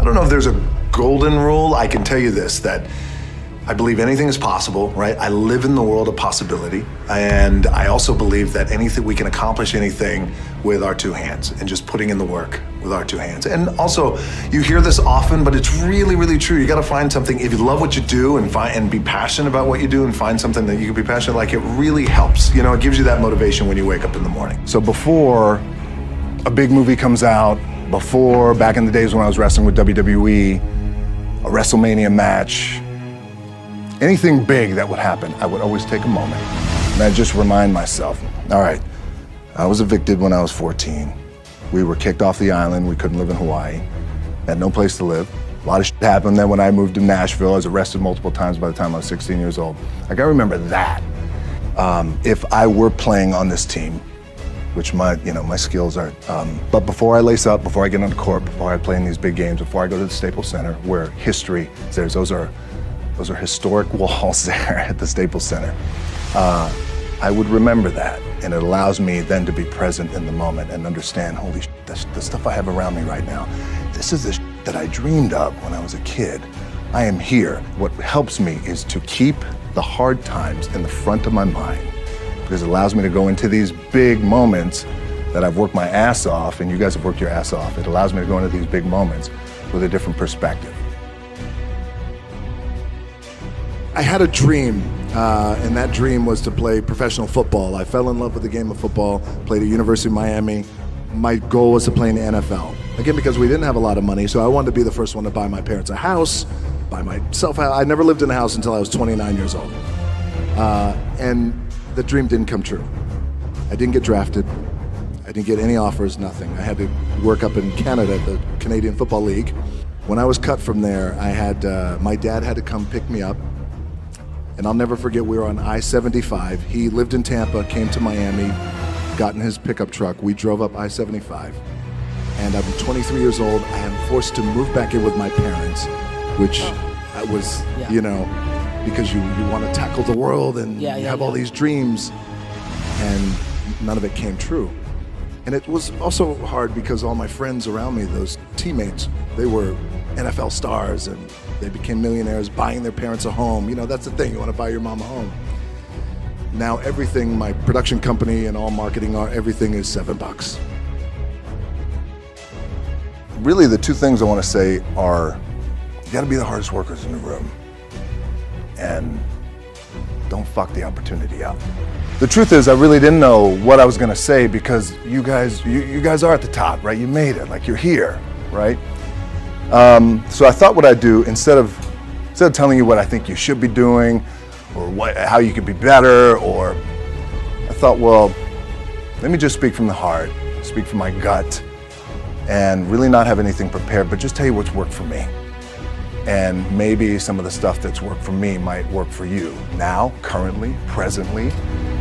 don't know if there's a golden rule. I can tell you this, that I believe anything is possible, right? I live in the world of possibility. And I also believe that we can accomplish anything with our two hands and just putting in the work with our two hands. And also, you hear this often, but it's really, really true. You gotta find something, if you love what you do and be passionate about what you do and find something that you can be passionate like, it really helps. You know, it gives you that motivation when you wake up in the morning. So before a big movie comes out, before, back in the days when I was wrestling with WWE, a WrestleMania match, anything big that would happen, I would always take a moment and I'd just remind myself, all right, I was evicted when I was 14. We were kicked off the island. We couldn't live in Hawaii. Had no place to live. A lot of shit happened. Then when I moved to Nashville, I was arrested multiple times by the time I was 16 years old. Like, I remember that. If I were playing on this team, which my skills are, but before I lace up, before I get on the court, before I play in these big games, before I go to the Staples Center, where history is there, those are historic walls there at the Staples Center. I would remember that, and it allows me then to be present in the moment and understand, holy shit, the stuff I have around me right now, this is the shit that I dreamed of when I was a kid. I am here. What helps me is to keep the hard times in the front of my mind, because it allows me to go into these big moments that I've worked my ass off, and you guys have worked your ass off. It allows me to go into these big moments with a different perspective. I had a dream, and that dream was to play professional football. I fell in love with the game of football, played at University of Miami. My goal was to play in the NFL. Again, because we didn't have a lot of money, so I wanted to be the first one to buy my parents a house, buy myself a house. I never lived in a house until I was 29 years old. And the dream didn't come true. I didn't get drafted. I didn't get any offers, nothing. I had to work up in Canada, the Canadian Football League. When I was cut from there, my dad had to come pick me up. And I'll never forget, we were on I-75. He lived in Tampa, came to Miami, got in his pickup truck. We drove up I-75. And I'm 23 years old. I am forced to move back in with my parents, which was, because you want to tackle the world and you have all these dreams. And none of it came true. And it was also hard because all my friends around me, those teammates, they were NFL stars and they became millionaires buying their parents a home. You know, that's the thing, you want to buy your mom a home. Now everything, my production company and all marketing, everything is $7. Really, the two things I want to say are, you got to be the hardest workers in the room. And don't fuck the opportunity up. The truth is, I really didn't know what I was going to say, because you guys are at the top, right? You made it, like you're here, right? So I thought what I'd do, instead of telling you what I think you should be doing, or how you could be better, or I thought, well, let me just speak from the heart, speak from my gut, and really not have anything prepared, but just tell you what's worked for me. And maybe some of the stuff that's worked for me might work for you now, currently, presently,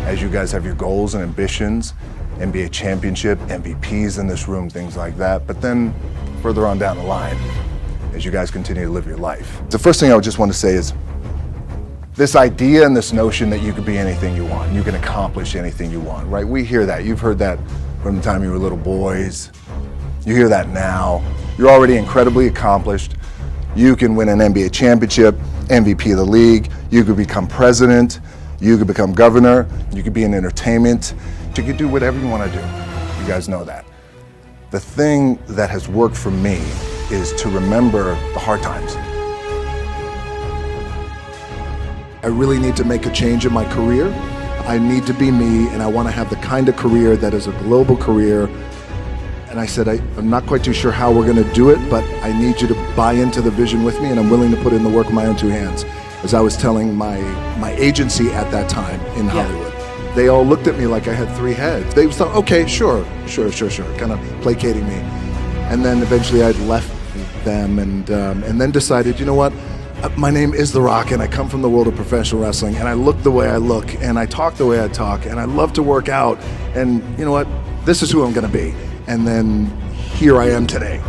as you guys have your goals and ambitions, NBA championship, MVPs in this room, things like that. But then further on down the line, as you guys continue to live your life. The first thing I would just want to say is, this idea and this notion that you could be anything you want, you can accomplish anything you want, right? We hear that. You've heard that from the time you were little boys. You hear that now. You're already incredibly accomplished. You can win an NBA championship, MVP of the league. You could become president. You could become governor. You could be in entertainment. You could do whatever you want to do. You guys know that. The thing that has worked for me is to remember the hard times. I really need to make a change in my career. I need to be me, and I want to have the kind of career that is a global career. And I said, I'm not quite too sure how we're going to do it, but I need you to buy into the vision with me, and I'm willing to put in the work with my own two hands. As I was telling my agency at that time in Hollywood, they all looked at me like I had three heads. They thought, okay, sure, kind of placating me. And then eventually I'd left them and then decided, you know what? My name is The Rock, and I come from the world of professional wrestling, and I look the way I look, and I talk the way I talk, and I love to work out, and you know what? This is who I'm going to be. And then here I am today.